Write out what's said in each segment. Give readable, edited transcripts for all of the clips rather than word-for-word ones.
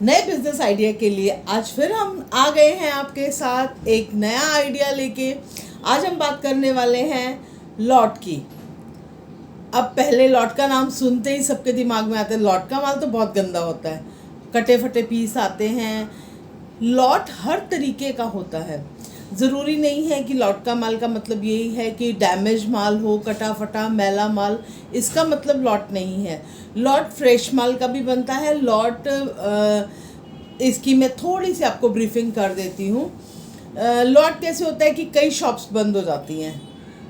नए business idea के लिए आज फिर हम आ गए हैं आपके साथ एक नया आइडिया लेके। आज हम बात करने वाले हैं लॉट की। अब पहले लॉट का नाम सुनते ही सबके दिमाग में आता है लॉट का माल तो बहुत गंदा होता है, कटे फटे पीस आते हैं। लॉट हर तरीके का होता है, ज़रूरी नहीं है कि लॉट का माल का मतलब यही है कि डैमेज माल हो, कटा फटा मैला माल, इसका मतलब लॉट नहीं है। लॉट फ्रेश माल का भी बनता है। लॉट इसकी मैं थोड़ी सी आपको ब्रीफिंग कर देती हूँ। लॉट कैसे होता है कि कई शॉप्स बंद हो जाती हैं।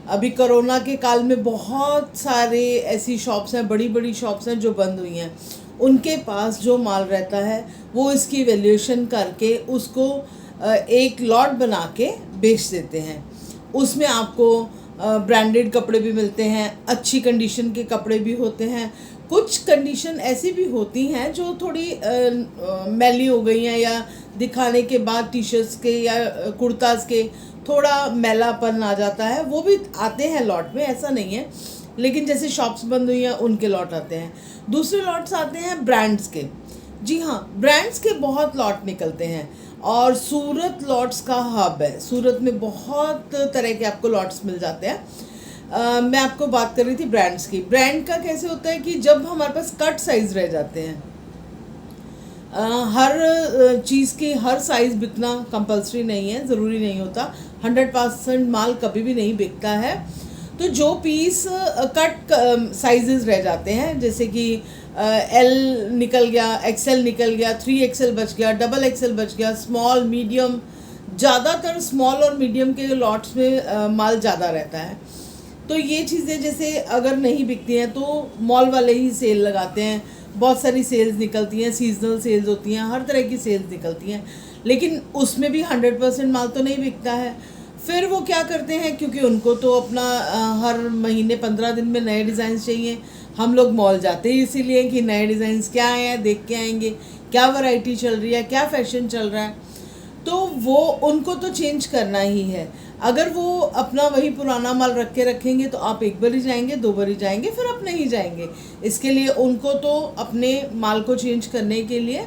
अभी कोरोना के काल में बहुत सारे ऐसी शॉप्स हैं, बड़ी बड़ी शॉप्स हैं जो बंद हुई हैं। उनके पास जो माल रहता है वो इसकी वैल्यूएशन करके उसको एक लॉट बना के बेच देते हैं। उसमें आपको ब्रांडेड कपड़े भी मिलते हैं, अच्छी कंडीशन के कपड़े भी होते हैं। कुछ कंडीशन ऐसी भी होती हैं जो थोड़ी मैली हो गई हैं या दिखाने के बाद टी शर्ट्स के या कुर्ताज़ के थोड़ा मैलापन आ जाता है, वो भी आते हैं लॉट में, ऐसा नहीं है। लेकिन जैसे शॉप्स बंद हुई हैं उनके लॉट आते हैं। दूसरे लॉट्स आते हैं ब्रांड्स के। जी हाँ, ब्रांड्स के बहुत लॉट निकलते हैं और सूरत लॉट्स का हब है। सूरत में बहुत तरह के आपको लॉट्स मिल जाते हैं। मैं आपको बात कर रही थी ब्रांड्स की। ब्रांड का कैसे होता है कि जब हमारे पास कट साइज़ रह जाते हैं, हर चीज़ की हर साइज़ बिकना कंपलसरी नहीं है, ज़रूरी नहीं होता। 100% माल कभी भी नहीं बिकता है। तो जो पीस कट साइजेस रह जाते हैं, जैसे कि एल निकल गया, एक्सएल निकल गया, 3XL बच गया, डबल एक्सएल बच गया, स्मॉल मीडियम, ज़्यादातर स्मॉल और मीडियम के लॉट्स में माल ज़्यादा रहता है। तो ये चीज़ें जैसे अगर नहीं बिकती हैं तो मॉल वाले ही सेल लगाते हैं। बहुत सारी सेल्स निकलती हैं, सीजनल सेल्स होती हैं, हर तरह की सेल्स निकलती हैं, लेकिन उसमें भी 100% माल तो नहीं बिकता है। फिर वो क्या करते हैं, क्योंकि उनको तो अपना हर महीने 15 दिन में नए डिज़ाइन चाहिए। हम लोग मॉल जाते ही इसीलिए कि नए डिज़ाइंस क्या आए हैं देख के आएंगे, क्या वैरायटी चल रही है, क्या फैशन चल रहा है। तो वो उनको तो चेंज करना ही है। अगर वो अपना वही पुराना माल रख के रखेंगे तो आप एक बार ही जाएंगे, दो बार ही जाएंगे, फिर अब नहीं जाएंगे। इसके लिए उनको तो अपने माल को चेंज करने के लिए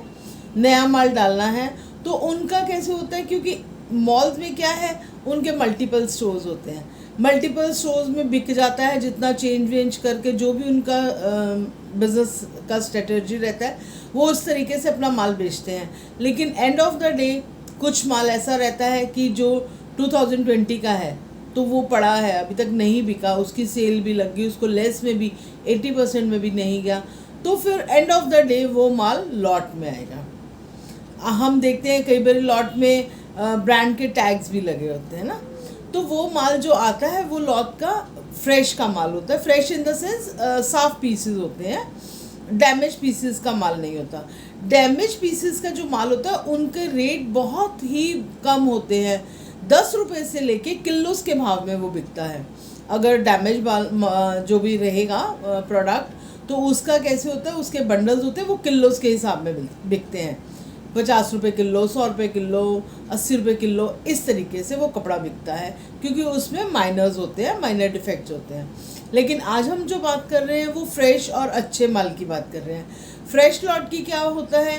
नया माल डालना है। तो उनका कैसे होता है, क्योंकि मॉल्स में क्या है, उनके मल्टीपल स्टोर्स होते हैं। मल्टीपल स्टोर्स में बिक जाता है, जितना चेंज वेंज करके जो भी उनका बिजनेस का स्ट्रेटजी रहता है वो उस तरीके से अपना माल बेचते हैं। लेकिन एंड ऑफ द डे कुछ माल ऐसा रहता है कि जो 2020 का है तो वो पड़ा है, अभी तक नहीं बिका, उसकी सेल भी लग गई, उसको लेस में भी 80% में भी नहीं गया, तो फिर एंड ऑफ द डे वो माल लॉट में आएगा। हम देखते हैं कई बार लॉट में ब्रांड के टैग्स भी लगे होते हैं ना, तो वो माल जो आता है वो लॉट का फ्रेश का माल होता है। फ्रेश इन द सेंस साफ पीसेस होते हैं, डैमेज पीसेस का माल नहीं होता। डैमेज पीसेस का जो माल होता है उनके रेट बहुत ही कम होते हैं, 10 रुपये से लेके किलोस के भाव में वो बिकता है। अगर डैमेज जो भी रहेगा प्रोडक्ट तो उसका कैसे होता है, उसके बंडल्स होते हैं, वो किलोस के हिसाब में बिकते हैं। 50 रुपये किलो, 100 रुपये किलो, 80 रुपये किलो, इस तरीके से वो कपड़ा बिकता है, क्योंकि उसमें माइनर्स होते हैं, माइनर डिफेक्ट्स होते हैं। लेकिन आज हम जो बात कर रहे हैं वो फ्रेश और अच्छे माल की बात कर रहे हैं। फ्रेश लॉट की क्या होता है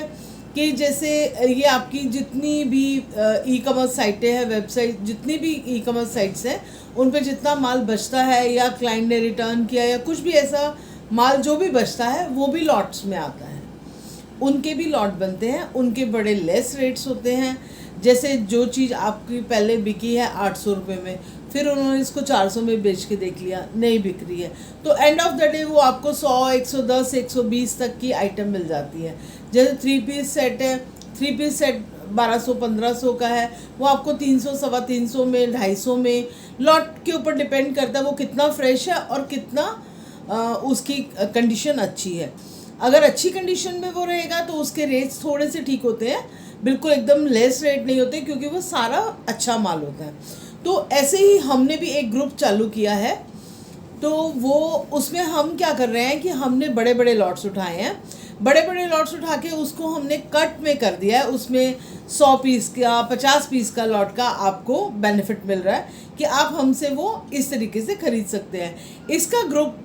कि जैसे ये आपकी जितनी भी ई कॉमर्स साइटें हैं, वेबसाइट, जितनी भी ई कॉमर्स साइट्स हैं, उन पे जितना माल बचता है या क्लाइंट ने रिटर्न किया या कुछ भी ऐसा माल जो भी बचता है वो भी लॉट्स में आता है। उनके भी लॉट बनते हैं, उनके बड़े लेस रेट्स होते हैं। जैसे जो चीज़ आपकी पहले बिकी है 800 रुपये में, फिर उन्होंने इसको 400 में बेच के देख लिया, नहीं बिक रही है, तो एंड ऑफ द डे वो आपको 100, 110, 120 तक की आइटम मिल जाती है। जैसे 3 पीस सेट है, 3 पीस सेट 1200 1500 का है, वो आपको 300, 350 में, 250 में, लॉट के ऊपर डिपेंड करता है वो कितना फ्रेश है और कितना उसकी कंडीशन अच्छी है। अगर अच्छी कंडीशन में वो रहेगा तो उसके रेट्स थोड़े से ठीक होते हैं, बिल्कुल एकदम लेस रेट नहीं होते, क्योंकि वो सारा अच्छा माल होता है। तो ऐसे ही हमने भी एक ग्रुप चालू किया है, तो वो उसमें हम क्या कर रहे हैं कि हमने बड़े बड़े लॉट्स उठाए हैं। बड़े बड़े लॉट्स उठा के उसको हमने कट में कर दिया है। उसमें 100 पीस का, 50 पीस का लॉट का आपको बेनिफिट मिल रहा है कि आप हमसे वो इस तरीके से ख़रीद सकते हैं। इसका ग्रुप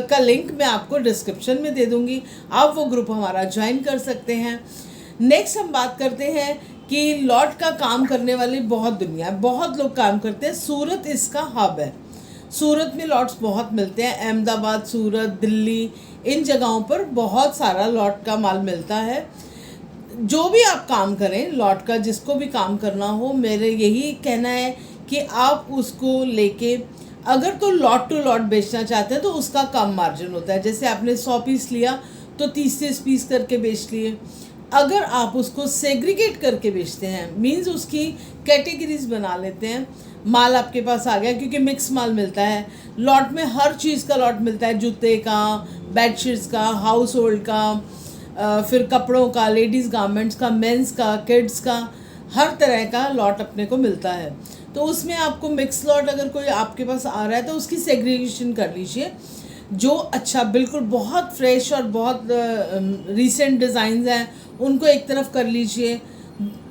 का लिंक मैं आपको डिस्क्रिप्शन में दे दूँगी, आप वो ग्रुप हमारा ज्वाइन कर सकते हैं। नेक्स्ट हम बात करते हैं कि लॉट का काम करने वाली बहुत दुनिया है, बहुत लोग काम करते हैं। सूरत इसका हब है। सूरत में लॉट्स बहुत मिलते हैं। अहमदाबाद, सूरत, दिल्ली, इन जगहों पर बहुत सारा लॉट का माल मिलता है। जो भी आप काम करें लॉट का, जिसको भी काम करना हो, मेरे यही कहना है कि आप उसको लेके अगर तो लॉट टू लॉट बेचना चाहते हैं तो उसका कम मार्जिन होता है। जैसे आपने 100 पीस लिया तो 30-30 पीस करके बेच लिए। अगर आप उसको सेग्रीगेट करके बेचते हैं, मींस उसकी कैटेगरीज बना लेते हैं, माल आपके पास आ गया, क्योंकि मिक्स माल मिलता है लॉट में, हर चीज़ का लॉट मिलता है, जूते का, बेडशीट्स का, हाउस होल्ड का, फिर कपड़ों का, लेडीज़ गारमेंट्स का, मेंस का, किड्स का, हर तरह का लॉट अपने को मिलता है। तो उसमें आपको मिक्स लॉट अगर कोई आपके पास आ रहा है तो उसकी सेग्रीगेशन कर लीजिए। जो अच्छा बिल्कुल बहुत फ्रेश और बहुत रीसेंट डिज़ाइंस हैं उनको एक तरफ कर लीजिए।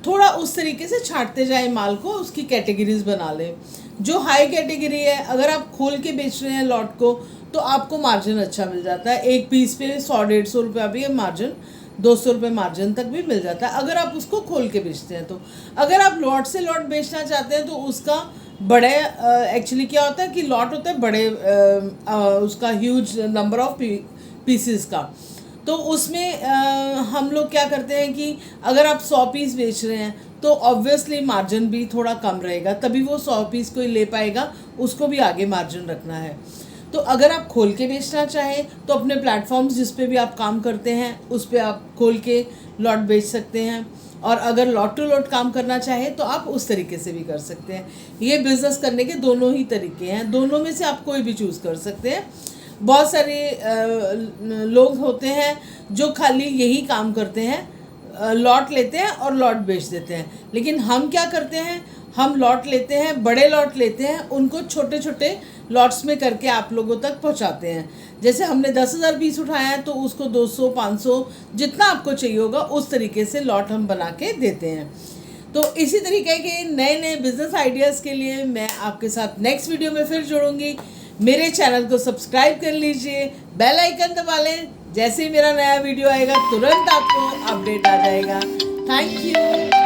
थोड़ा उस तरीके से छांटते जाए माल को, उसकी कैटेगरीज बना लें। जो हाई कैटेगरी है, अगर आप खोल के बेच रहे हैं लॉट को तो आपको मार्जिन अच्छा मिल जाता है। एक पीस पे 100-150 रुपया भी मार्जिन, 200 रुपये मार्जिन तक भी मिल जाता है अगर आप उसको खोल के बेचते हैं तो। अगर आप लॉट से लॉट बेचना चाहते हैं तो उसका बड़े एक्चुअली क्या होता है कि लॉट होता है बड़े उसका ह्यूज नंबर ऑफ पीसेस का। तो उसमें हम लोग क्या करते हैं कि अगर आप 100 पीस बेच रहे हैं तो ऑब्वियसली मार्जिन भी थोड़ा कम रहेगा, तभी वो 100 पीस कोई ले पाएगा, उसको भी आगे मार्जिन रखना है। तो अगर आप खोल के बेचना चाहें तो अपने प्लेटफॉर्म्स जिस पे भी आप काम करते हैं उस पे आप खोल के लॉट बेच सकते हैं, और अगर लॉट टू लॉट काम करना चाहें तो आप उस तरीके से भी कर सकते हैं। ये बिज़नेस करने के दोनों ही तरीके हैं, दोनों में से आप कोई भी चूज़ कर सकते हैं। बहुत सारे लोग होते हैं जो खाली यही काम करते हैं, लॉट लेते हैं और लॉट बेच देते हैं। लेकिन हम क्या करते हैं, हम लॉट लेते हैं, बड़े लॉट लेते हैं, उनको छोटे छोटे लॉट्स में करके आप लोगों तक पहुंचाते हैं। जैसे हमने 10,000 पीस उठाया है तो उसको 200-500 जितना आपको चाहिए होगा उस तरीके से लॉट हम बना के देते हैं। तो इसी तरीके के नए नए बिजनेस आइडियाज़ के लिए मैं आपके साथ नेक्स्ट वीडियो में फिर जुड़ूंगी। मेरे चैनल को सब्सक्राइब कर लीजिए, बेल आइकन दबा लें, जैसे ही मेरा नया वीडियो आएगा तुरंत आपको अपडेट आ जाएगा। Thank you.